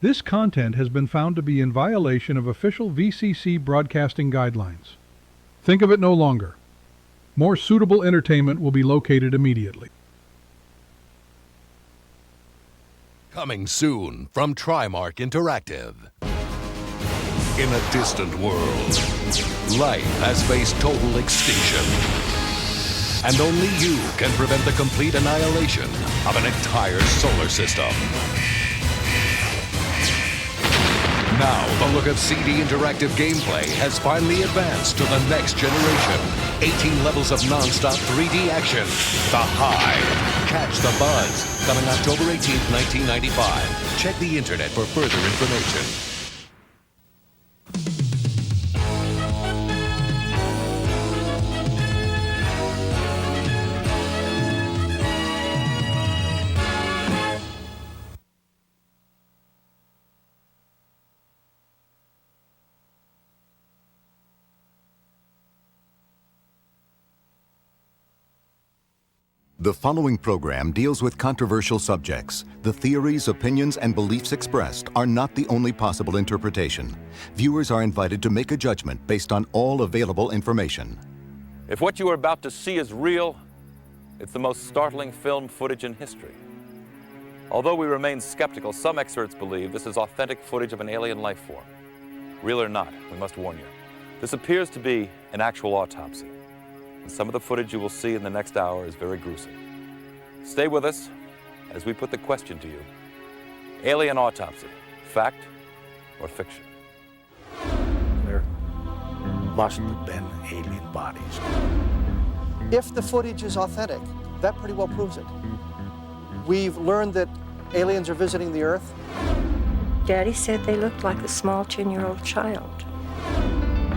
This content has been found to be in violation of official VCC broadcasting guidelines. Think of it no longer. More suitable entertainment will be located immediately. Coming soon from Trimark Interactive. In a distant world, life has faced total extinction. And only you can prevent the complete annihilation of an entire solar system. Now, the look of CD Interactive gameplay has finally advanced to the next generation. 18 levels of non-stop 3D action. The Hive. Catch the Buzz. Coming October 18th, 1995. Check the internet for further information. The following program deals with controversial subjects. The theories, opinions, and beliefs expressed are not the only possible interpretation. Viewers are invited to make a judgment based on all available information. If what you are about to see is real, it's the most startling film footage in history. Although we remain skeptical, some experts believe this is authentic footage of an alien life form. Real or not, we must warn you. This appears to be an actual autopsy. And some of the footage you will see in the next hour is very gruesome. Stay with us as we put the question to you. Alien autopsy, fact or fiction? There must have been alien bodies. If the footage is authentic, that pretty well proves it. We've learned that aliens are visiting the Earth. Daddy said they looked like a small 10-year-old child.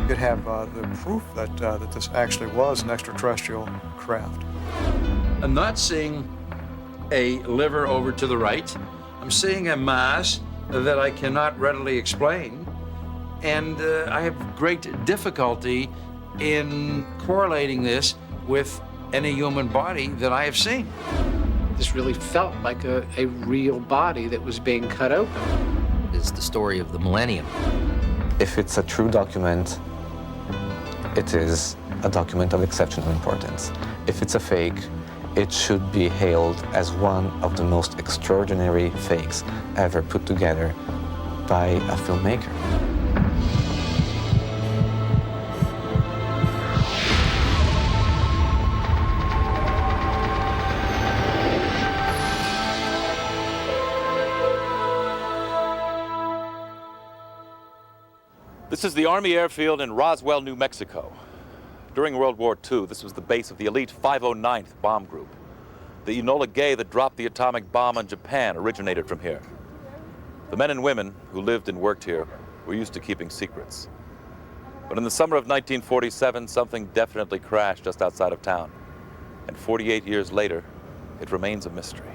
You could have the proof that this actually was an extraterrestrial craft. I'm not seeing a liver over to the right. I'm seeing a mass that I cannot readily explain. And I have great difficulty in correlating this with any human body that I have seen. This really felt like a real body that was being cut open. It's the story of the millennium. If it's a true document, it is a document of exceptional importance. If it's a fake, it should be hailed as one of the most extraordinary fakes ever put together by a filmmaker. This is the Army airfield in Roswell, New Mexico. During World War II, this was the base of the elite 509th Bomb Group. The Enola Gay that dropped the atomic bomb on Japan originated from here. The men and women who lived and worked here were used to keeping secrets. But in the summer of 1947, something definitely crashed just outside of town. And 48 years later, it remains a mystery.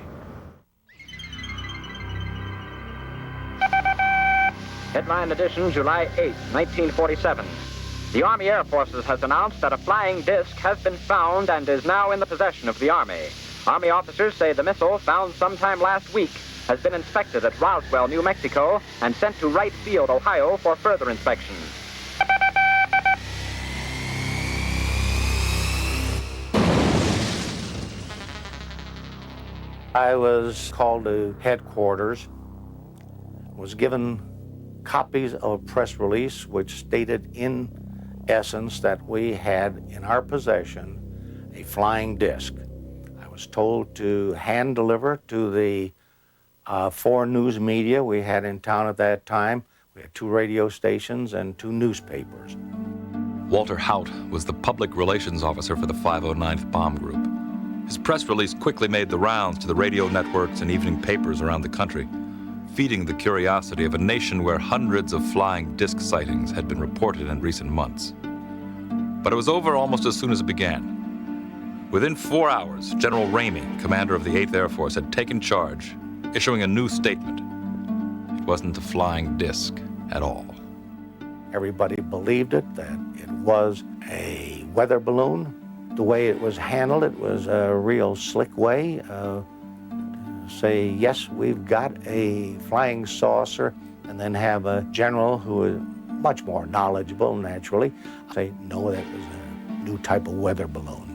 Headline edition, July 8, 1947. The Army Air Forces has announced that a flying disc has been found and is now in the possession of the Army. Army officers say the missile, found sometime last week, has been inspected at Roswell, New Mexico, and sent to Wright Field, Ohio, for further inspection. I was called to headquarters, was given copies of a press release which stated in essence that we had in our possession a flying disc. I was told to hand deliver to the 4 news media we had in town at that time. We had 2 radio stations and 2 newspapers. Walter Haut was the public relations officer for the 509th Bomb Group. His press release quickly made the rounds to the radio networks and evening papers around the country, feeding the curiosity of a nation where hundreds of flying disc sightings had been reported in recent months. But it was over almost as soon as it began. Within 4 hours, General Ramey, commander of the 8th Air Force, had taken charge, issuing a new statement. It wasn't a flying disc at all. Everybody believed it, that it was a weather balloon. The way it was handled, it was a real slick way, say, yes, we've got a flying saucer, and then have a general who is much more knowledgeable, naturally, say, no, that was a new type of weather balloon.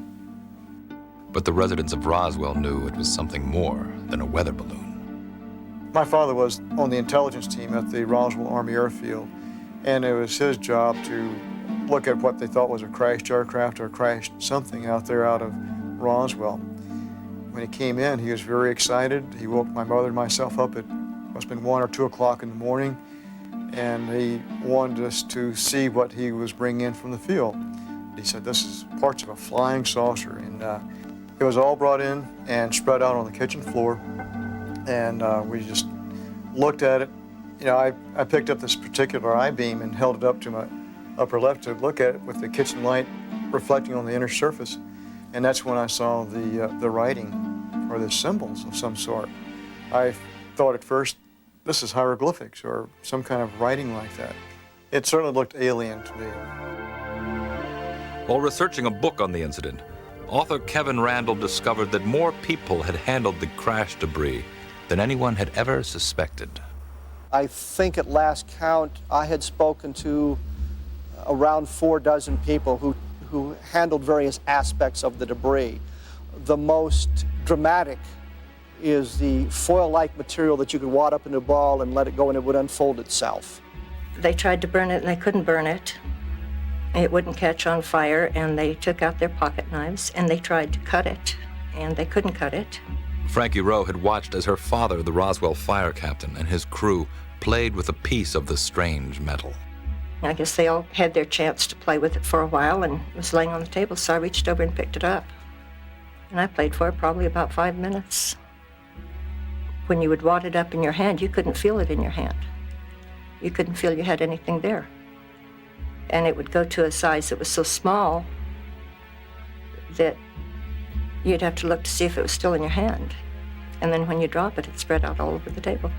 But the residents of Roswell knew it was something more than a weather balloon. My father was on the intelligence team at the Roswell Army Airfield, and it was his job to look at what they thought was a crashed aircraft or crashed something out there out of Roswell. When he came in, he was very excited. He woke my mother and myself up at must have been 1 or 2 o'clock in the morning, and he wanted us to see what he was bringing in from the field. He said, this is parts of a flying saucer, and it was all brought in and spread out on the kitchen floor, and we just looked at it. You know, I picked up this particular I-beam and held it up to my upper left to look at it with the kitchen light reflecting on the inner surface, and that's when I saw the writing or the symbols of some sort. I thought at first, this is hieroglyphics or some kind of writing like that. It certainly looked alien to me. While researching a book on the incident, author Kevin Randall discovered that more people had handled the crash debris than anyone had ever suspected. I think at last count, I had spoken to around 4 dozen people who handled various aspects of the debris. The most dramatic is the foil-like material that you could wad up into a ball and let it go and it would unfold itself. They tried to burn it and they couldn't burn it. It wouldn't catch on fire, and they took out their pocket knives and they tried to cut it, and they couldn't cut it. Frankie Rowe had watched as her father, the Roswell fire captain, and his crew played with a piece of the strange metal. I guess they all had their chance to play with it for a while, and it was laying on the table, so I reached over and picked it up. And I played for it probably about 5 minutes. When you would wad it up in your hand, you couldn't feel it in your hand. You couldn't feel you had anything there. And it would go to a size that was so small that you'd have to look to see if it was still in your hand. And then when you drop it, it spread out all over the table.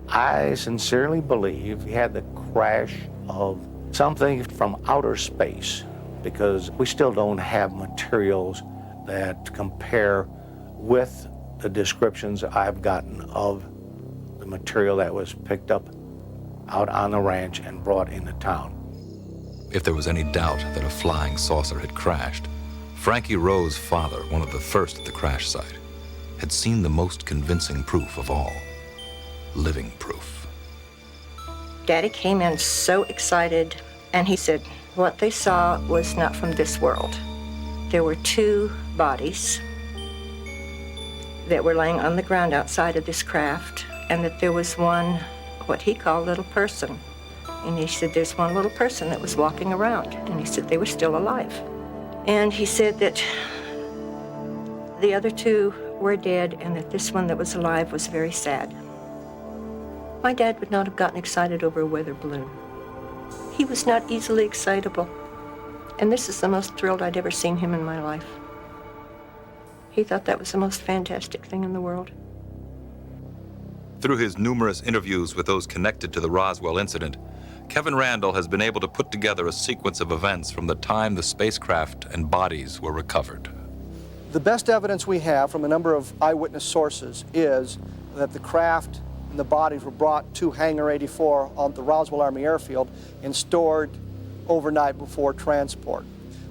I sincerely believe we had the crash of something from outer space, because we still don't have materials that compare with the descriptions I've gotten of the material that was picked up out on the ranch and brought into town. If there was any doubt that a flying saucer had crashed, Frankie Rowe's father, one of the first at the crash site, had seen the most convincing proof of all. Living proof. Daddy came in so excited, and he said what they saw was not from this world. There were 2 bodies that were laying on the ground outside of this craft, and that there was one, what he called little person. And he said there's one little person that was walking around, and he said they were still alive. And he said that the other 2 were dead, and that this one that was alive was very sad. My dad would not have gotten excited over a weather balloon. He was not easily excitable. And this is the most thrilled I'd ever seen him in my life. He thought that was the most fantastic thing in the world. Through his numerous interviews with those connected to the Roswell incident, Kevin Randall has been able to put together a sequence of events from the time the spacecraft and bodies were recovered. The best evidence we have from a number of eyewitness sources is that the craft and the bodies were brought to Hangar 84 on the Roswell Army Airfield and stored overnight before transport.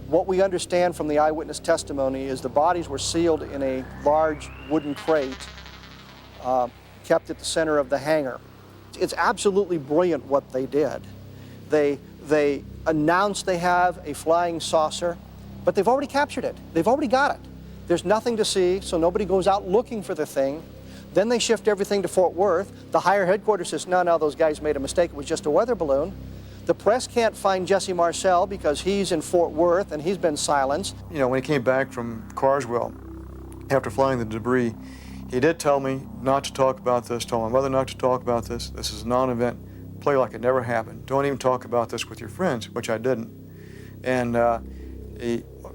What we understand from the eyewitness testimony is the bodies were sealed in a large wooden crate kept at the center of the hangar. It's absolutely brilliant what they did. They announced they have a flying saucer, but they've already captured it. They've already got it. There's nothing to see, so nobody goes out looking for the thing. Then they shift everything to Fort Worth. The higher headquarters says, no, those guys made a mistake. It was just a weather balloon. The press can't find Jesse Marcel because he's in Fort Worth and he's been silenced. You know, when he came back from Carswell, after flying the debris, he did tell me not to talk about this, told my mother not to talk about this. This is a non-event. Play like it never happened. Don't even talk about this with your friends, which I didn't. And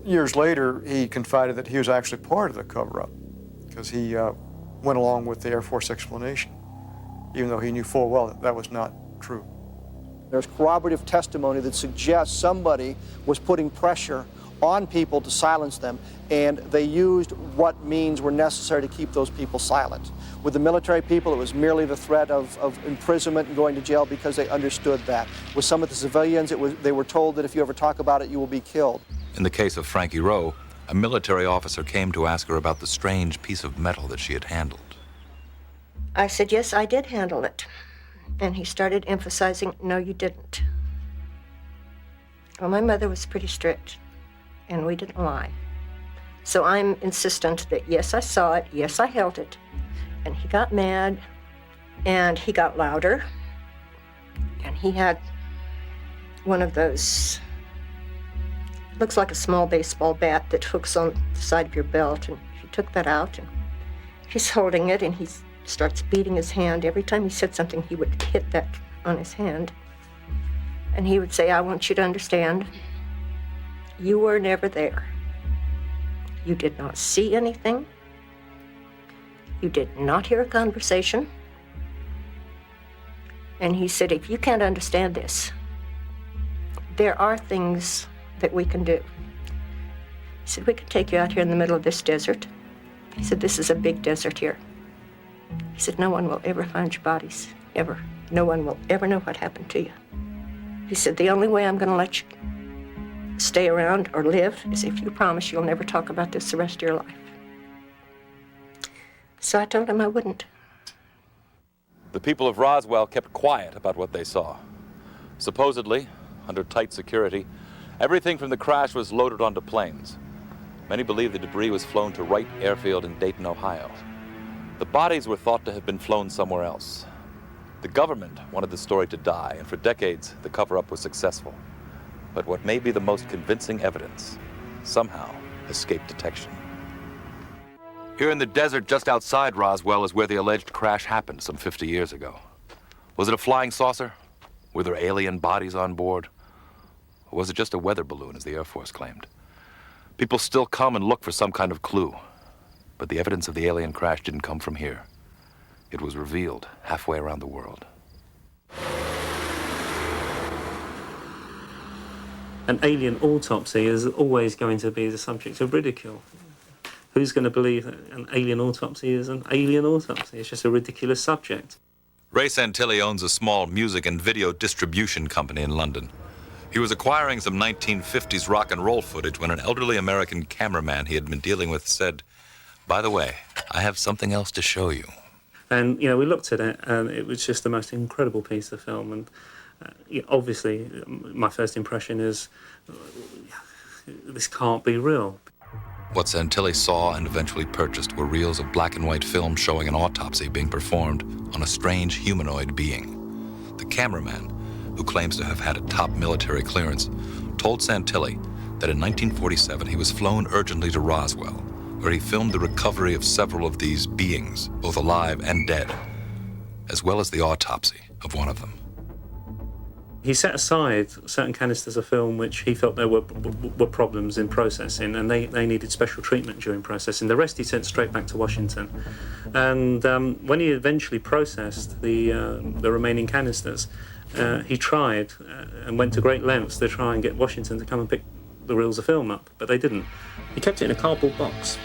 years later, he confided that he was actually part of the cover-up because he went along with the Air Force explanation, even though he knew full well that that was not true. There's corroborative testimony that suggests somebody was putting pressure on people to silence them, and they used what means were necessary to keep those people silent. With the military people, it was merely the threat of imprisonment and going to jail because they understood that. With some of the civilians, they were told that if you ever talk about it, you will be killed. In the case of Frankie Rowe, a military officer came to ask her about the strange piece of metal that she had handled. I said, yes, I did handle it. And he started emphasizing, no, you didn't. Well, my mother was pretty strict, and we didn't lie. So I'm insistent that, yes, I saw it, yes, I held it. And he got mad, and he got louder. And he had one of those, looks like a small baseball bat that hooks on the side of your belt, and he took that out, and he's holding it, and he starts beating his hand. Every time he said something, he would hit that on his hand. And he would say, I want you to understand, you were never there. You did not see anything. You did not hear a conversation. And he said, if you can't understand this, there are things that we can do. He said, we can take you out here in the middle of this desert. He said, this is a big desert here. He said, no one will ever find your bodies, ever. No one will ever know what happened to you. He said, the only way I'm going to let you stay around or live is if you promise you'll never talk about this the rest of your life. So I told him I wouldn't. The people of Roswell kept quiet about what they saw. Supposedly, under tight security, everything from the crash was loaded onto planes. Many believe the debris was flown to Wright Airfield in Dayton, Ohio. The bodies were thought to have been flown somewhere else. The government wanted the story to die, and for decades, the cover-up was successful. But what may be the most convincing evidence somehow escaped detection. Here in the desert just outside Roswell is where the alleged crash happened some 50 years ago. Was it a flying saucer? Were there alien bodies on board? Or was it just a weather balloon, as the Air Force claimed? People still come and look for some kind of clue. But the evidence of the alien crash didn't come from here. It was revealed halfway around the world. An alien autopsy is always going to be the subject of ridicule. Who's going to believe that an alien autopsy is an alien autopsy? It's just a ridiculous subject. Ray Santilli owns a small music and video distribution company in London. He was acquiring some 1950s rock and roll footage when an elderly American cameraman he had been dealing with said, by the way, I have something else to show you. And, you know, we looked at it, and it was just the most incredible piece of film. And obviously, my first impression is, this can't be real. What Santilli saw and eventually purchased were reels of black and white film showing an autopsy being performed on a strange humanoid being. The cameraman, who claims to have had a top military clearance, told Santilli that in 1947 he was flown urgently to Roswell, where he filmed the recovery of several of these beings, both alive and dead, as well as the autopsy of one of them. He set aside certain canisters of film which he felt there were problems in processing, and they needed special treatment during processing. The rest he sent straight back to Washington. And when he eventually processed the remaining canisters, he tried and went to great lengths to try and get Washington to come and pick the reels of film up, but they didn't. He kept it in a cardboard box,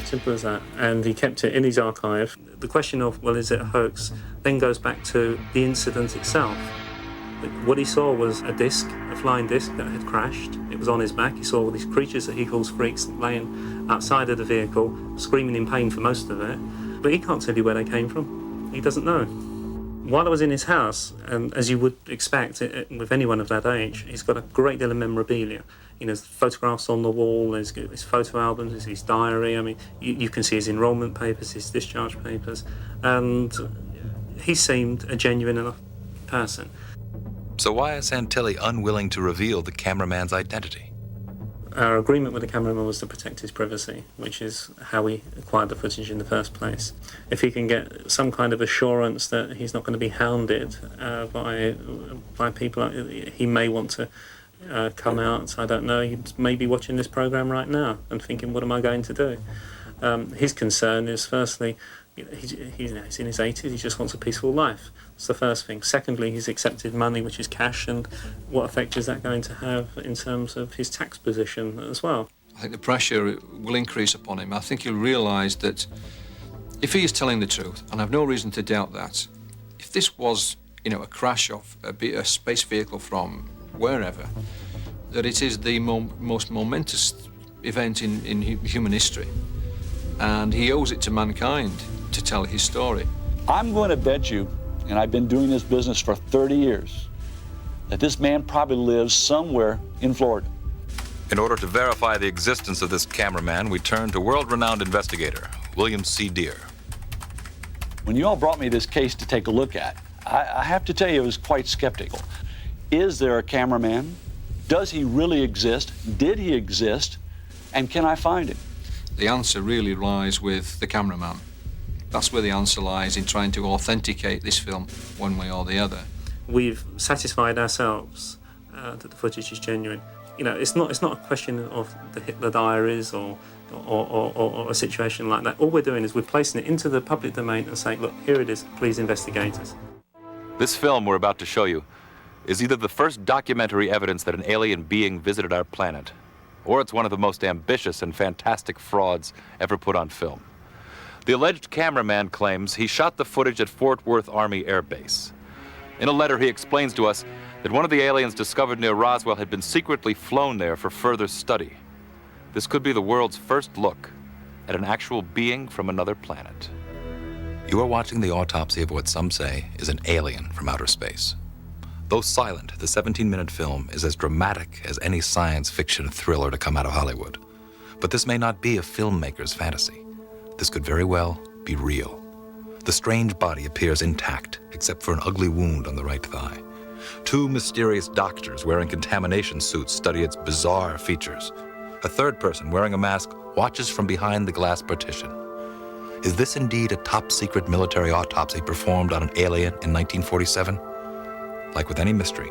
simple as that, and he kept it in his archive. The question of, well, is it a hoax, then goes back to the incident itself. What he saw was a disc, a flying disc that had crashed. It was on his back. He saw all these creatures that he calls freaks laying outside of the vehicle, screaming in pain for most of it, but he can't tell you where they came from. He doesn't know. While I was in his house, and as you would expect with anyone of that age, he's got a great deal of memorabilia. You know, there's photographs on the wall, there's his photo albums, there's his diary. I mean, you can see his enrolment papers, his discharge papers, and he seemed a genuine enough person. So why is Santilli unwilling to reveal the cameraman's identity? Our agreement with the cameraman was to protect his privacy, which is how we acquired the footage in the first place. If he can get some kind of assurance that he's not going to be hounded by people, he may want to come out. I don't know, he may be watching this program right now and thinking, what am I going to do? His concern is firstly he's in his 80s, he just wants a peaceful life. That's the first thing. Secondly, he's accepted money, which is cash, and what effect is that going to have in terms of his tax position as well? I think the pressure will increase upon him. I think he'll realise that if he is telling the truth, and I've no reason to doubt that, if this was, a crash of a space vehicle from wherever, that it is the most momentous event in human history. And he owes it to mankind to tell his story. I'm going to bet you, and I've been doing this business for 30 years, that this man probably lives somewhere in Florida. In order to verify the existence of this cameraman, we turned to world-renowned investigator William C. Deere. When you all brought me this case to take a look at, I have to tell you I was quite skeptical. Is there a cameraman? Does he really exist? Did he exist? And can I find him? The answer really lies with the cameraman. That's where the answer lies, in trying to authenticate this film one way or the other. We've satisfied ourselves that the footage is genuine. It's not a question of the Hitler diaries or a situation like that. All we're doing is we're placing it into the public domain and saying, look, here it is, please investigate us. This film we're about to show you is either the first documentary evidence that an alien being visited our planet, or it's one of the most ambitious and fantastic frauds ever put on film. The alleged cameraman claims he shot the footage at Fort Worth Army Air Base. In a letter, he explains to us that one of the aliens discovered near Roswell had been secretly flown there for further study. This could be the world's first look at an actual being from another planet. You are watching the autopsy of what some say is an alien from outer space. Though silent, the 17-minute film is as dramatic as any science fiction thriller to come out of Hollywood. But this may not be a filmmaker's fantasy. This could very well be real. The strange body appears intact, except for an ugly wound on the right thigh. Two mysterious doctors wearing contamination suits study its bizarre features. A third person wearing a mask watches from behind the glass partition. Is this indeed a top-secret military autopsy performed on an alien in 1947? Like with any mystery,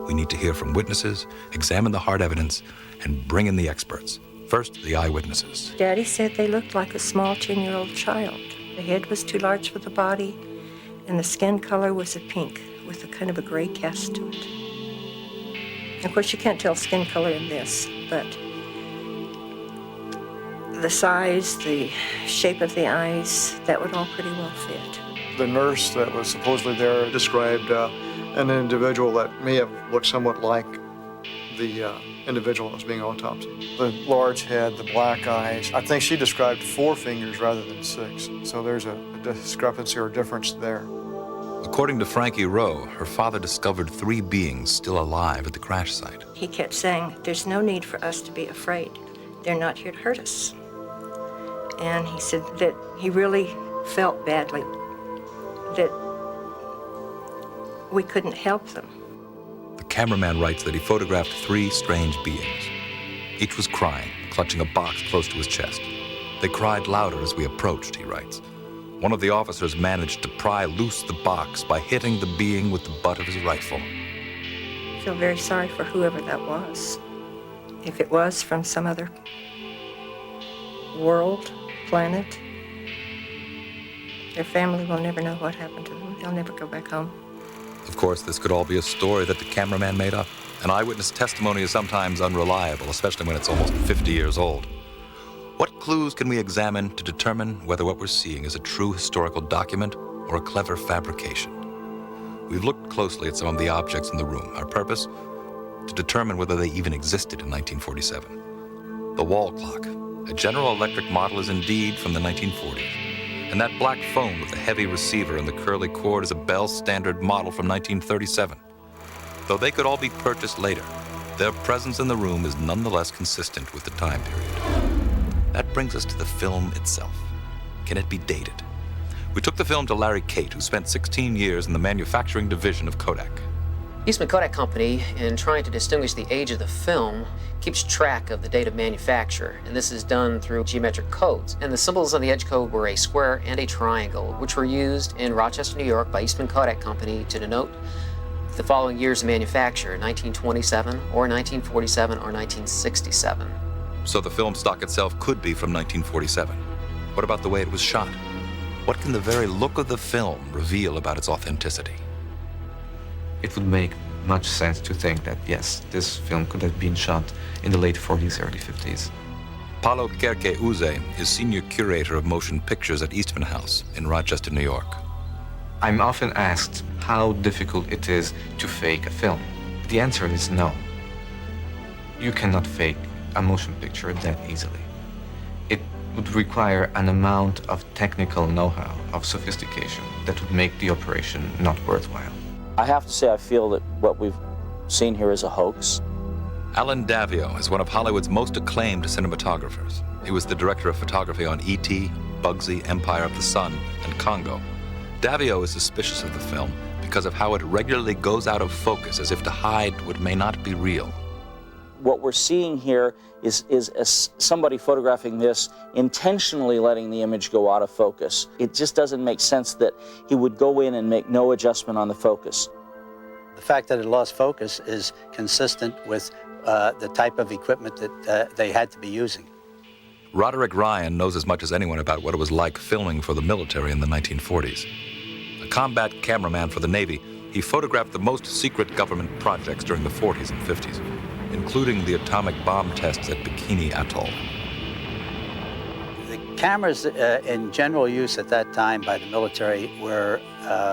we need to hear from witnesses, examine the hard evidence, and bring in the experts. First, the eyewitnesses. Daddy said they looked like a small 10-year-old child. The head was too large for the body, and the skin color was a pink with a kind of a gray cast to it. Of course, you can't tell skin color in this, but the size, the shape of the eyes, that would all pretty well fit. The nurse that was supposedly there described an individual that may have looked somewhat like the individual that was being autopsied. The large head, the black eyes. I think she described 4 fingers rather than 6. So there's a discrepancy or difference there. According to Frankie Rowe, her father discovered 3 beings still alive at the crash site. He kept saying, there's no need for us to be afraid. They're not here to hurt us. And he said that he really felt badly that we couldn't help them. The cameraman writes that he photographed 3 strange beings. Each was crying, clutching a box close to his chest. They cried louder as we approached, he writes. One of the officers managed to pry loose the box by hitting the being with the butt of his rifle. I feel very sorry for whoever that was. If it was from some other world, planet, their family will never know what happened to them. They'll never go back home. Of course, this could all be a story that the cameraman made up. An eyewitness testimony is sometimes unreliable, especially when it's almost 50 years old. What clues can we examine to determine whether what we're seeing is a true historical document or a clever fabrication? We've looked closely at some of the objects in the room. Our purpose? To determine whether they even existed in 1947. The wall clock, a General Electric model, is indeed from the 1940s. And that black phone with the heavy receiver and the curly cord is a Bell Standard model from 1937. Though they could all be purchased later, their presence in the room is nonetheless consistent with the time period. That brings us to the film itself. Can it be dated? We took the film to Larry Cate, who spent 16 years in the manufacturing division of Kodak. Eastman Kodak Company, in trying to distinguish the age of the film, keeps track of the date of manufacture, and this is done through geometric codes. And the symbols on the edge code were a square and a triangle, which were used in Rochester, New York by Eastman Kodak Company to denote the following years of manufacture, 1927 or 1947 or 1967. So the film stock itself could be from 1947. What about the way it was shot? What can the very look of the film reveal about its authenticity? It would make much sense to think that, yes, this film could have been shot in the late 40s, early 50s. Paulo Kerke-Uze is senior curator of motion pictures at Eastman House in Rochester, New York. I'm often asked how difficult it is to fake a film. The answer is no. You cannot fake a motion picture that easily. It would require an amount of technical know-how, of sophistication, that would make the operation not worthwhile. I have to say I feel that what we've seen here is a hoax. Alan Davio is one of Hollywood's most acclaimed cinematographers. He was the director of photography on E.T., Bugsy, Empire of the Sun, and Congo. Davio is suspicious of the film because of how it regularly goes out of focus as if to hide what may not be real. What we're seeing here is somebody photographing this, intentionally letting the image go out of focus. It just doesn't make sense that he would go in and make no adjustment on the focus. The fact that it lost focus is consistent with the type of equipment that they had to be using. Roderick Ryan knows as much as anyone about what it was like filming for the military in the 1940s. A combat cameraman for the Navy, he photographed the most secret government projects during the 40s and 50s, including the atomic bomb tests at Bikini Atoll. The cameras in general use at that time by the military were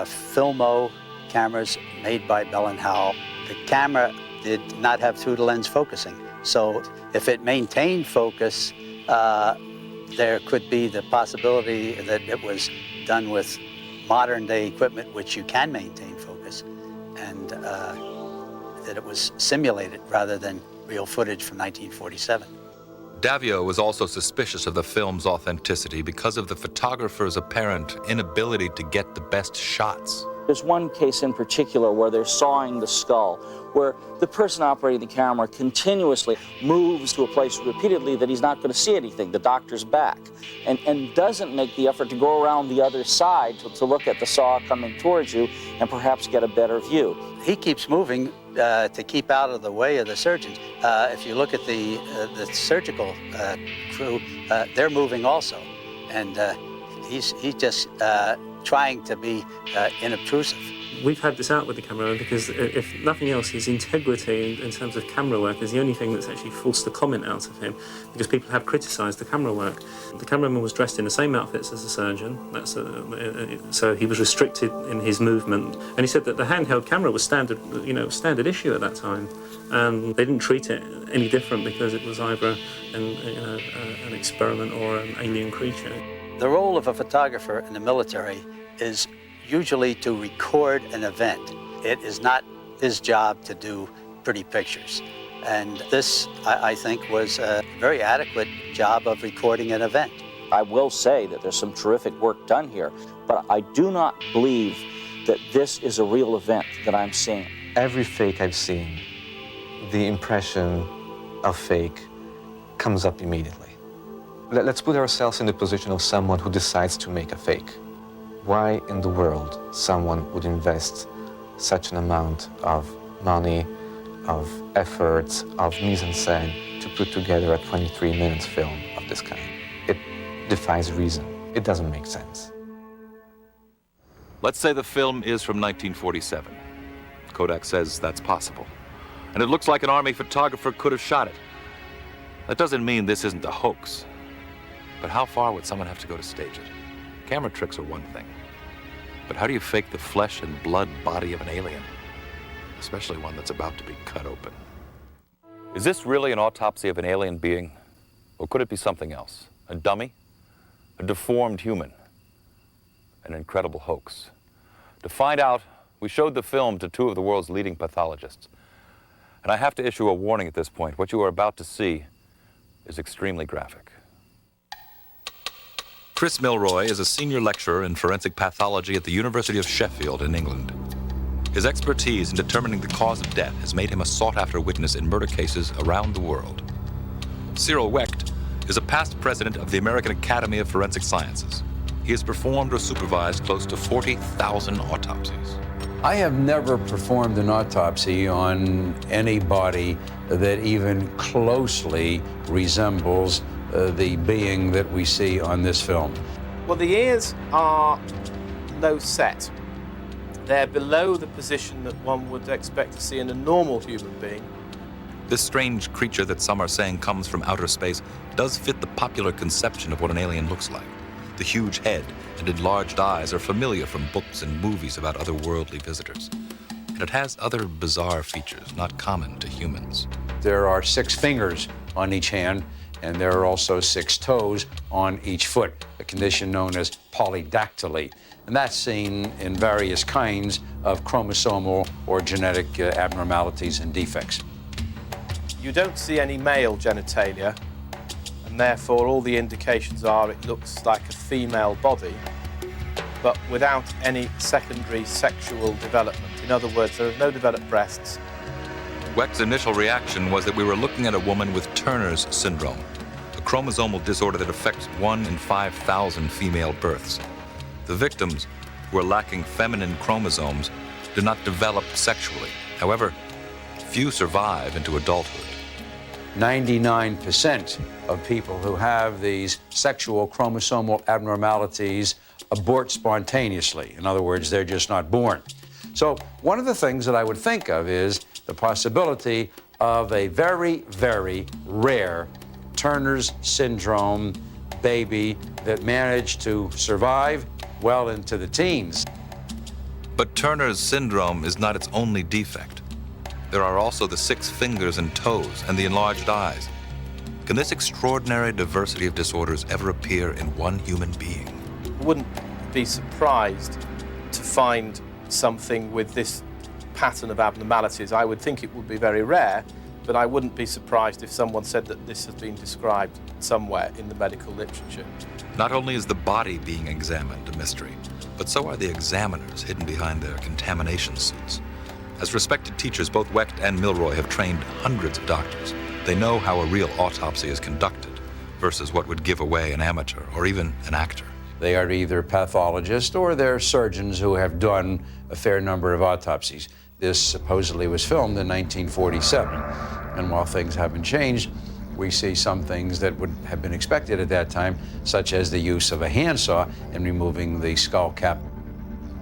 Filmo cameras made by Bell & Howell. The camera did not have through-the-lens focusing, so if it maintained focus, there could be the possibility that it was done with modern-day equipment, which you can maintain focus, and that it was simulated rather than real footage from 1947. Davio was also suspicious of the film's authenticity because of the photographer's apparent inability to get the best shots. There's one case in particular where they're sawing the skull, where the person operating the camera continuously moves to a place repeatedly that he's not going to see anything, the doctor's back, and doesn't make the effort to go around the other side to look at the saw coming towards you and perhaps get a better view. He keeps moving to keep out of the way of the surgeons. If you look at the surgical crew, they're moving also, and he's just trying to be inobtrusive. We've had this out with the cameraman because, if nothing else, his integrity in terms of camera work is the only thing that's actually forced the comment out of him, because people have criticised the camera work. The cameraman was dressed in the same outfits as the surgeon, so he was restricted in his movement. And he said that the handheld camera was standard issue at that time, and they didn't treat it any different because it was either an experiment or an alien creature. The role of a photographer in the military is usually to record an event. It is not his job to do pretty pictures. And this, I think, was a very adequate job of recording an event. I will say that there's some terrific work done here, but I do not believe that this is a real event that I'm seeing. Every fake I've seen, the impression of fake comes up immediately. Let's put ourselves in the position of someone who decides to make a fake. Why in the world someone would invest such an amount of money, of effort, of mise-en-scène to put together a 23-minute film of this kind? It defies reason. It doesn't make sense. Let's say the film is from 1947. Kodak says that's possible. And it looks like an Army photographer could have shot it. That doesn't mean this isn't a hoax. But how far would someone have to go to stage it? Camera tricks are one thing. But how do you fake the flesh and blood body of an alien? Especially one that's about to be cut open. Is this really an autopsy of an alien being? Or could it be something else? A dummy? A deformed human? An incredible hoax? To find out, we showed the film to two of the world's leading pathologists. And I have to issue a warning at this point. What you are about to see is extremely graphic. Chris Milroy is a senior lecturer in forensic pathology at the University of Sheffield in England. His expertise in determining the cause of death has made him a sought-after witness in murder cases around the world. Cyril Wecht is a past president of the American Academy of Forensic Sciences. He has performed or supervised close to 40,000 autopsies. I have never performed an autopsy on any body that even closely resembles the being that we see on this film. Well, the ears are low set. They're below the position that one would expect to see in a normal human being. This strange creature that some are saying comes from outer space does fit the popular conception of what an alien looks like. The huge head and enlarged eyes are familiar from books and movies about otherworldly visitors. And it has other bizarre features not common to humans. There are 6 fingers on each hand, and there are also 6 toes on each foot, a condition known as polydactyly. And that's seen in various kinds of chromosomal or genetic abnormalities and defects. You don't see any male genitalia, and therefore all the indications are it looks like a female body, but without any secondary sexual development. In other words, there are no developed breasts. Wecht's initial reaction was that we were looking at a woman with Turner's syndrome, a chromosomal disorder that affects 1 in 5,000 female births. The victims, who are lacking feminine chromosomes, do not develop sexually. However, few survive into adulthood. 99% of people who have these sexual chromosomal abnormalities abort spontaneously. In other words, they're just not born. So one of the things that I would think of is the possibility of a very, very rare Turner's syndrome baby that managed to survive well into the teens. But Turner's syndrome is not its only defect. There are also the 6 fingers and toes and the enlarged eyes. Can this extraordinary diversity of disorders ever appear in one human being? I wouldn't be surprised to find something with this pattern of abnormalities. I would think it would be very rare, but I wouldn't be surprised if someone said that this has been described somewhere in the medical literature. Not only is the body being examined a mystery, but so are the examiners hidden behind their contamination suits. As respected teachers, both Wecht and Milroy have trained hundreds of doctors. They know how a real autopsy is conducted versus what would give away an amateur or even an actor. They are either pathologists or they're surgeons who have done a fair number of autopsies. This supposedly was filmed in 1947, and while things haven't changed, we see some things that would have been expected at that time, such as the use of a handsaw in removing the skull cap.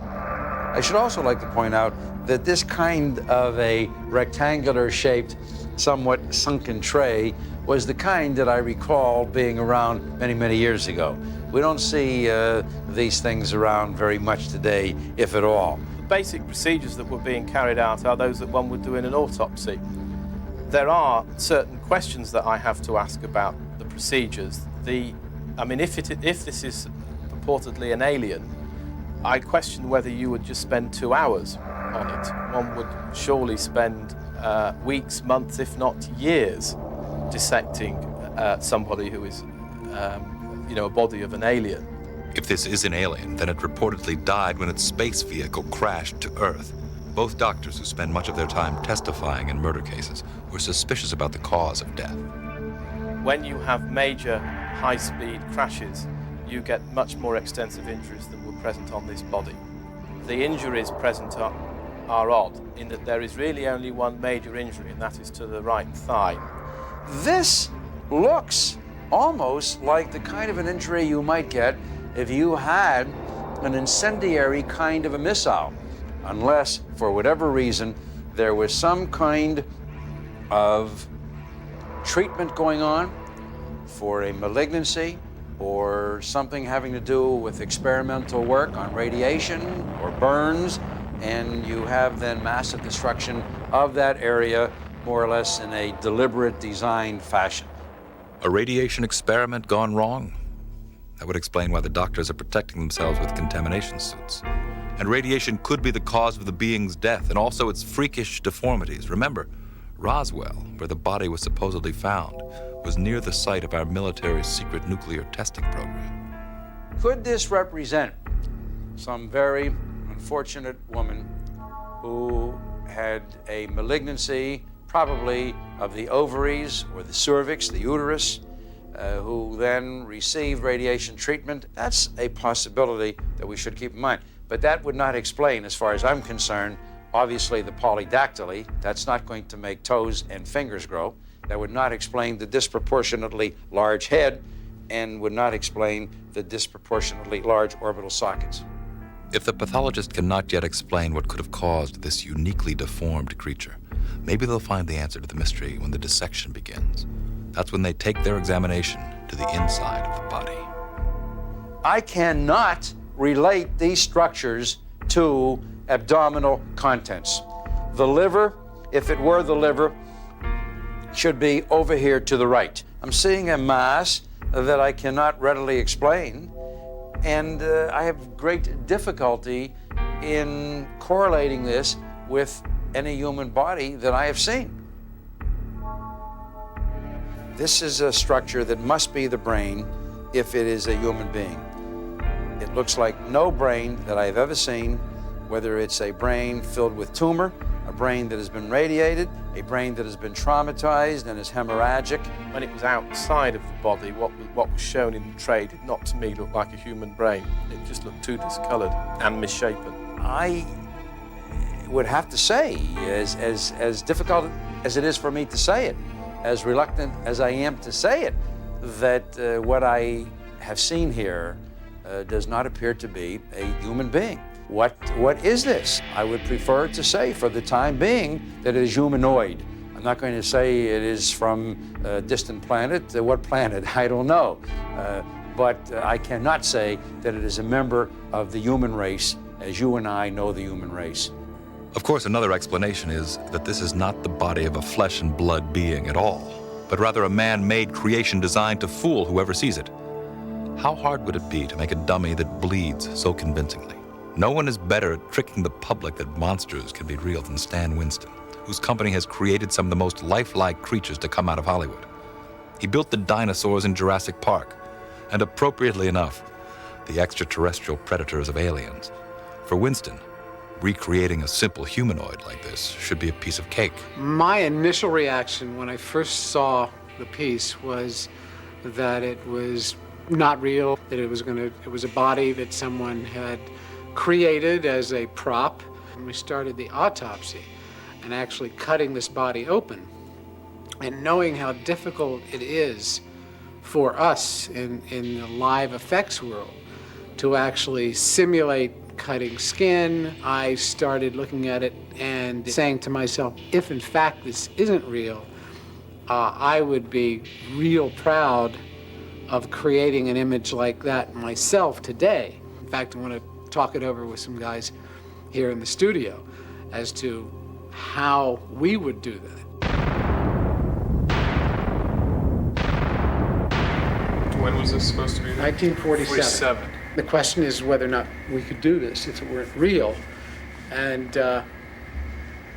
I should also like to point out that this kind of a rectangular-shaped, somewhat sunken tray was the kind that I recall being around many, many years ago. We don't see these things around very much today, if at all. The basic procedures that were being carried out are those that one would do in an autopsy. There are certain questions that I have to ask about the procedures. If this is purportedly an alien, I question whether you would just spend 2 hours on it. One would surely spend weeks, months, if not years, dissecting somebody who is, a body of an alien. If this is an alien, then it reportedly died when its space vehicle crashed to Earth. Both doctors who spend much of their time testifying in murder cases were suspicious about the cause of death. When you have major high-speed crashes, you get much more extensive injuries than were present on this body. The injuries present are odd, in that there is really only one major injury, and that is to the right thigh. This looks almost like the kind of an injury you might get if you had an incendiary kind of a missile, unless, for whatever reason, there was some kind of treatment going on for a malignancy or something having to do with experimental work on radiation or burns, and you have then massive destruction of that area more or less in a deliberate design fashion. A radiation experiment gone wrong? That would explain why the doctors are protecting themselves with contamination suits. And radiation could be the cause of the being's death and also its freakish deformities. Remember, Roswell, where the body was supposedly found, was near the site of our military's secret nuclear testing program. Could this represent some very unfortunate woman who had a malignancy, probably of the ovaries or the cervix, the uterus, who then received radiation treatment? That's a possibility that we should keep in mind. But that would not explain, as far as I'm concerned, obviously the polydactyly. That's not going to make toes and fingers grow. That would not explain the disproportionately large head. and would not explain the disproportionately large orbital sockets. If the pathologist cannot yet explain what could have caused this uniquely deformed creature, maybe they'll find the answer to the mystery when the dissection begins. That's when they take their examination to the inside of the body. I cannot relate these structures to abdominal contents. The liver, if it were the liver, should be over here to the right. I'm seeing a mass that I cannot readily explain, and I have great difficulty in correlating this with any human body that I have seen. This is a structure that must be the brain if it is a human being. It looks like no brain that I've ever seen, whether it's a brain filled with tumor, a brain that has been radiated, a brain that has been traumatized and is hemorrhagic. When it was outside of the body, what was shown in the tray did not to me look like a human brain. It just looked too discoloured and misshapen. I would have to say, as difficult as it is for me to say it, as reluctant as I am to say it, that what I have seen here does not appear to be a human being. What is this? I would prefer to say, for the time being, that it is humanoid. I'm not going to say it is from a distant planet. What planet? I don't know. But I cannot say that it is a member of the human race, as you and I know the human race. Of course, another explanation is that this is not the body of a flesh and blood being at all, but rather a man-made creation designed to fool whoever sees it. How hard would it be to make a dummy that bleeds so convincingly? No one is better at tricking the public that monsters can be real than Stan Winston, whose company has created some of the most lifelike creatures to come out of Hollywood. He built the dinosaurs in Jurassic Park, and appropriately enough, the extraterrestrial predators of Aliens. For Winston, recreating a simple humanoid like this should be a piece of cake. My initial reaction when I first saw the piece was that it was not real, that it was a body that someone had created as a prop. When we started the autopsy and actually cutting this body open and knowing how difficult it is for us in the live effects world to actually simulate cutting skin, I started looking at it and saying to myself, if in fact this isn't real, I would be real proud of creating an image like that myself today. In fact, I want to talk it over with some guys here in the studio as to how we would do that. When was this supposed to be? 1947. The question is whether or not we could do this if it weren't real. And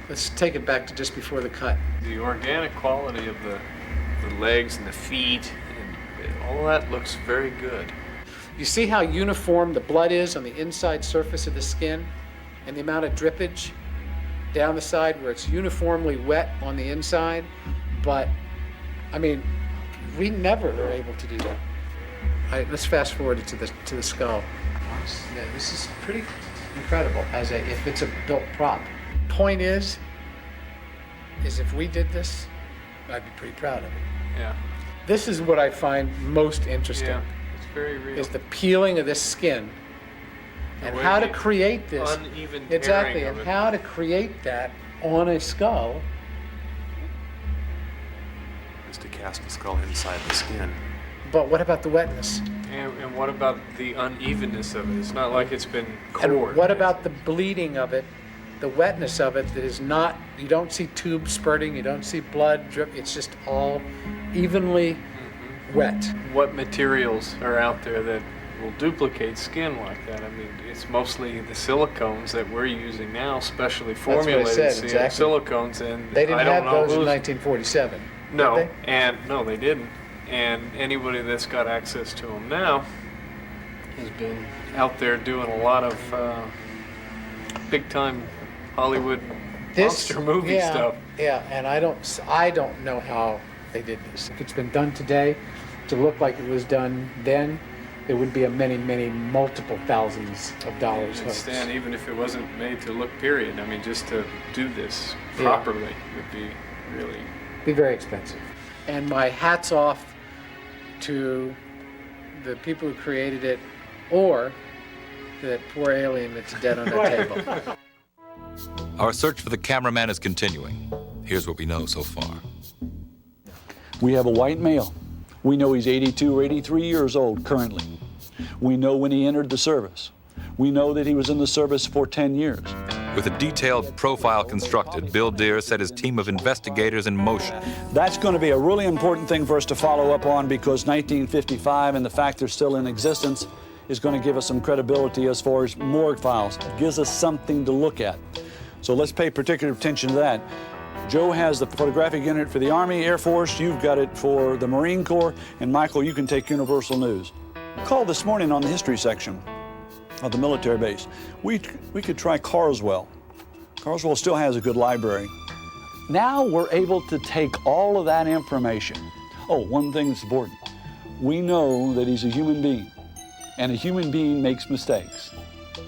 let's take it back to just before the cut. The organic quality of the legs and the feet, and all that looks very good. You see how uniform the blood is on the inside surface of the skin and the amount of drippage down the side where it's uniformly wet on the inside? But, I mean, we never are able to do that. All right, let's fast forward it to the skull. Yeah, this is pretty incredible if it's a built prop. Point is if we did this, I'd be pretty proud of it. Yeah. This is what I find most interesting. Yeah. Very real. Is the peeling of this skin and how to create this uneven exactly, tearing and of it. how to create that on a skull. Is to cast the skull inside the skin. But what about the wetness? And what about the unevenness of it? It's not like it's been cored. And what about the bleeding of it, the wetness of it that is not, you don't see tubes spurting, you don't see blood drip, it's just all evenly wet. What materials are out there that will duplicate skin like that? I mean, it's mostly the silicones that we're using now, specially formulated silicones, and they didn't I don't have know those in who's- 1947. No, did they didn't. And anybody that's got access to them now has been out there doing a lot of big-time Hollywood monster movie stuff. Yeah, and I don't know how they did this. If it's been done today to look like it was done then, it would be a many, many multiple thousands of dollars. And Stan, even if it wasn't made to look period, I mean, just to do this properly would be really... Be very expensive. And my hat's off to the people who created it, or that poor alien that's dead on that table. Our search for the cameraman is continuing. Here's what we know so far. We have a white male. We know he's 82 or 83 years old currently. We know when he entered the service. We know that he was in the service for 10 years. With a detailed profile constructed, Bill Deere set his team of investigators in motion. That's going to be a really important thing for us to follow up on, because 1955 and the fact they're still in existence is going to give us some credibility as far as morgue files. It gives us something to look at. So let's pay particular attention to that. Joe has the photographic unit for the Army, Air Force. You've got it for the Marine Corps. And Michael, you can take Universal News. Called this morning on the history section of the military base. We could try Carswell. Carswell still has a good library. Now we're able to take all of that information. Oh, one thing that's important. We know that he's a human being, and a human being makes mistakes.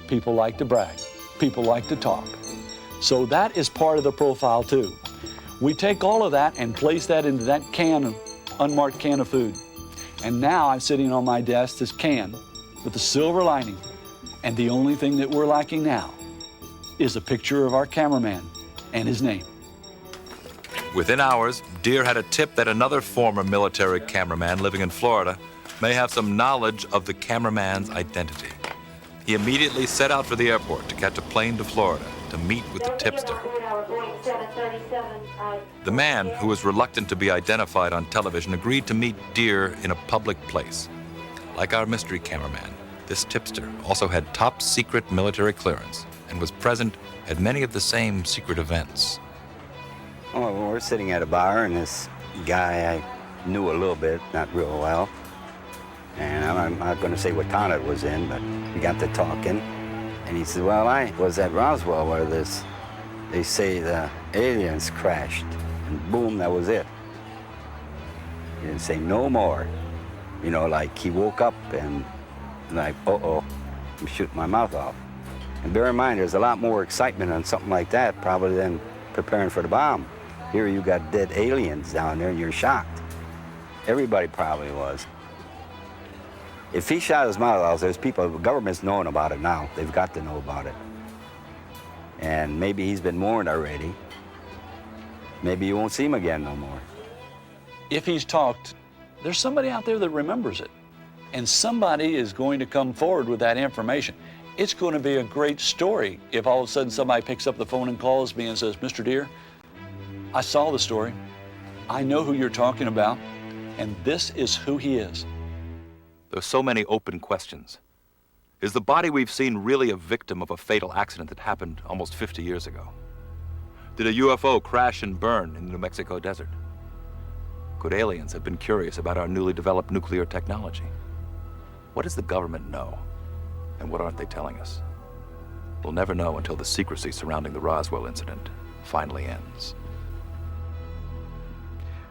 People like to brag. People like to talk. So that is part of the profile too. We take all of that and place that into that can, unmarked can of food. And now I'm sitting on my desk, this can with the silver lining. And the only thing that we're lacking now is a picture of our cameraman and his name. Within hours, Deere had a tip that another former military cameraman living in Florida may have some knowledge of the cameraman's identity. He immediately set out for the airport to catch a plane to Florida to meet with the tipster. The man, who was reluctant to be identified on television, agreed to meet Deere in a public place. Like our mystery cameraman, this tipster also had top secret military clearance and was present at many of the same secret events. Oh, well, we're sitting at a bar, and this guy I knew a little bit, not real well. And I'm not going to say what town it was in, but we got to talking. And he said, well, I was at Roswell where they say the aliens crashed. And boom, that was it. He didn't say no more. You know, like he woke up and like, uh-oh, I'm shooting my mouth off. And bear in mind, there's a lot more excitement on something like that probably than preparing for the bomb. Here you got dead aliens down there and you're shocked. Everybody probably was. If he shot his mouth off, there's people, the government's knowing about it now. They've got to know about it. And maybe he's been warned already. Maybe you won't see him again no more. If he's talked, there's somebody out there that remembers it. And somebody is going to come forward with that information. It's going to be a great story if all of a sudden somebody picks up the phone and calls me and says, Mr. Deere, I saw the story. I know who you're talking about, and this is who he is. There's so many open questions. Is the body we've seen really a victim of a fatal accident that happened almost 50 years ago? Did a UFO crash and burn in the New Mexico desert? Could aliens have been curious about our newly developed nuclear technology? What does the government know, and what aren't they telling us? We'll never know until the secrecy surrounding the Roswell incident finally ends.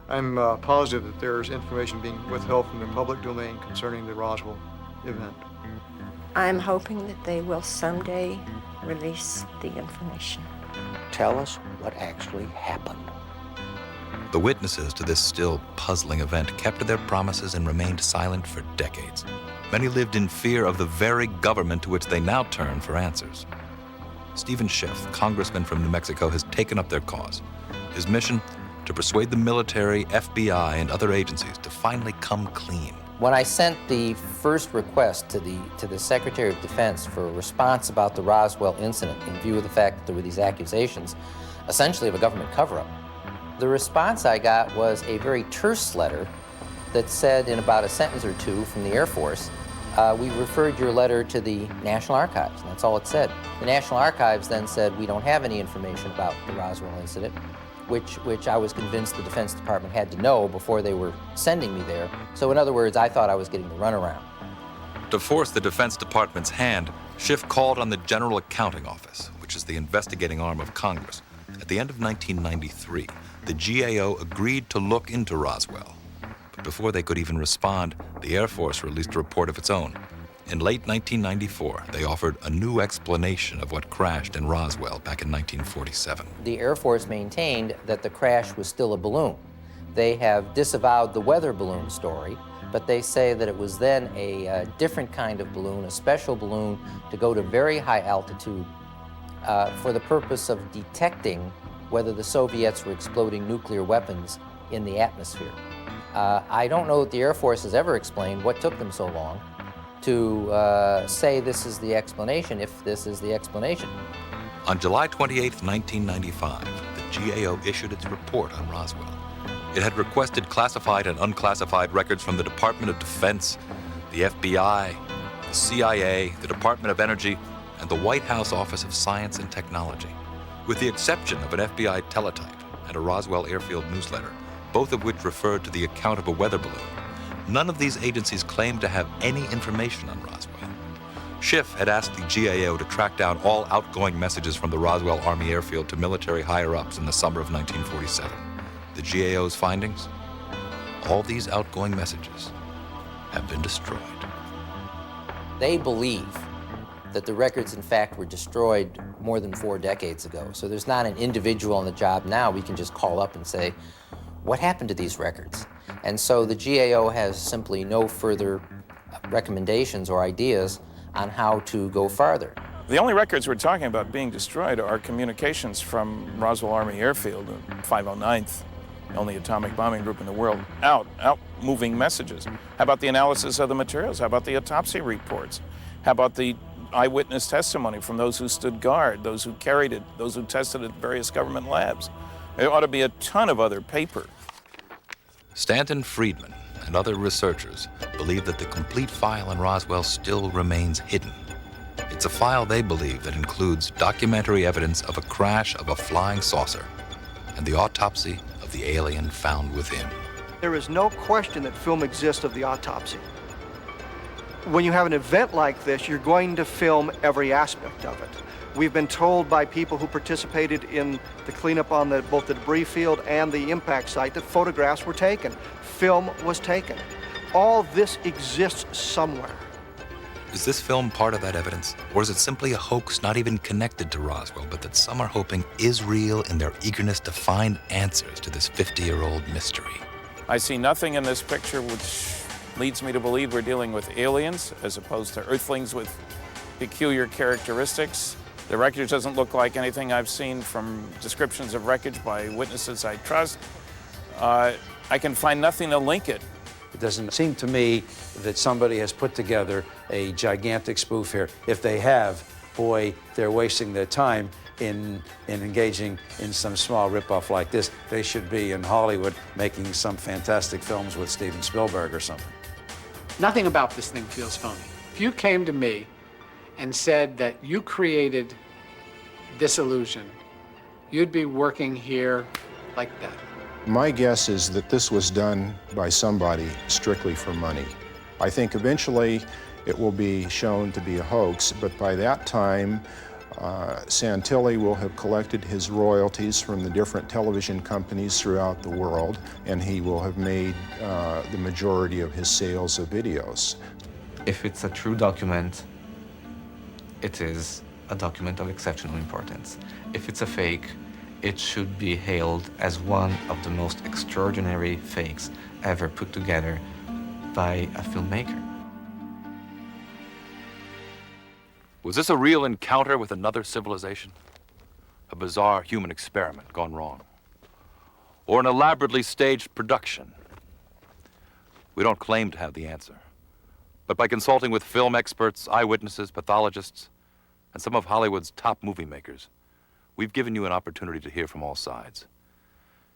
I'm positive that there's information being withheld from the public domain concerning the Roswell event. I'm hoping that they will someday release the information. Tell us what actually happened. The witnesses to this still puzzling event kept to their promises and remained silent for decades. Many lived in fear of the very government to which they now turn for answers. Stephen Schiff, congressman from New Mexico, has taken up their cause. His mission? To persuade the military, FBI, and other agencies to finally come clean. When I sent the first request to the Secretary of Defense for a response about the Roswell incident in view of the fact that there were these accusations, essentially of a government cover-up, the response I got was a very terse letter that said in about a sentence or two from the Air Force, we referred your letter to the National Archives, and that's all it said. The National Archives then said, we don't have any information about the Roswell incident, which I was convinced the Defense Department had to know before they were sending me there. So in other words, I thought I was getting the runaround. To force the Defense Department's hand, Schiff called on the General Accounting Office, which is the investigating arm of Congress. At the end of 1993, the GAO agreed to look into Roswell. But before they could even respond, the Air Force released a report of its own. In late 1994, they offered a new explanation of what crashed in Roswell back in 1947. The Air Force maintained that the crash was still a balloon. They have disavowed the weather balloon story. but they say that it was then a different kind of balloon, a special balloon to go to very high altitude for the purpose of detecting whether the Soviets were exploding nuclear weapons in the atmosphere. I don't know that the Air Force has ever explained what took them so long to say this is the explanation, if this is the explanation. On July 28, 1995, the GAO issued its report on Roswell. It had requested classified and unclassified records from the Department of Defense, the FBI, the CIA, the Department of Energy, and the White House Office of Science and Technology, with the exception of an FBI teletype and a Roswell Airfield newsletter, both of which referred to the account of a weather balloon. None of these agencies claimed to have any information on Roswell. Schiff had asked the GAO to track down all outgoing messages from the Roswell Army Airfield to military higher-ups in the summer of 1947. The GAO's findings? All these outgoing messages have been destroyed. They believe that the records, in fact, were destroyed more than 4 decades ago. So there's not an individual on the job now we can just call up and say, what happened to these records? And so the GAO has simply no further recommendations or ideas on how to go farther. The only records we're talking about being destroyed are communications from Roswell Army Airfield, 509th, the only atomic bombing group in the world, out moving messages. How about the analysis of the materials? How about the autopsy reports? How about the eyewitness testimony from those who stood guard, those who carried it, those who tested it at various government labs? There ought to be a ton of other paper. Stanton Friedman and other researchers believe that the complete file in Roswell still remains hidden. It's a file they believe that includes documentary evidence of a crash of a flying saucer and the autopsy of the alien found within. There is no question that film exists of the autopsy. When you have an event like this, you're going to film every aspect of it. We've been told by people who participated in the cleanup on both the debris field and the impact site that photographs were taken. Film was taken. All this exists somewhere. Is this film part of that evidence? Or is it simply a hoax not even connected to Roswell, but that some are hoping is real in their eagerness to find answers to this 50-year-old mystery? I see nothing in this picture which leads me to believe we're dealing with aliens as opposed to Earthlings with peculiar characteristics. The wreckage doesn't look like anything I've seen from descriptions of wreckage by witnesses I trust. I can find nothing to link it. It doesn't seem to me that somebody has put together a gigantic spoof here. If they have, boy, they're wasting their time in engaging in some small ripoff like this. They should be in Hollywood making some fantastic films with Steven Spielberg or something. Nothing about this thing feels phony. If you came to me and said that you created this illusion, you'd be working here like that. My guess is that this was done by somebody strictly for money. I think eventually it will be shown to be a hoax, but by that time, Santilli will have collected his royalties from the different television companies throughout the world, and he will have made the majority of his sales of videos. If it's a true document, it is a document of exceptional importance. If it's a fake, it should be hailed as one of the most extraordinary fakes ever put together by a filmmaker. Was this a real encounter with another civilization? A bizarre human experiment gone wrong? Or an elaborately staged production? We don't claim to have the answer. But by consulting with film experts, eyewitnesses, pathologists, and some of Hollywood's top movie makers, we've given you an opportunity to hear from all sides.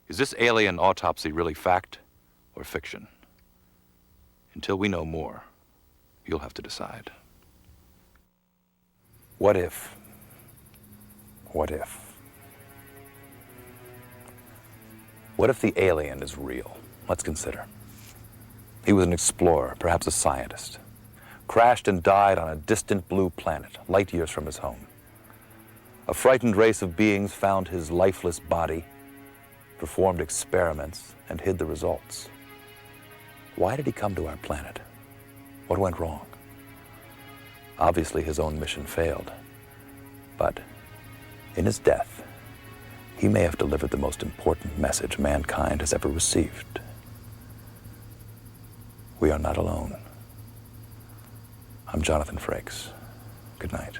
Is this alien autopsy really fact or fiction? Until we know more, you'll have to decide. What if? What if? What if the alien is real? Let's consider. He was an explorer, perhaps a scientist. Crashed and died on a distant blue planet, light years from his home. A frightened race of beings found his lifeless body, performed experiments, and hid the results. Why did he come to our planet? What went wrong? Obviously, his own mission failed. But in his death, he may have delivered the most important message mankind has ever received. we are not alone. I'm Jonathan Frakes. Good night.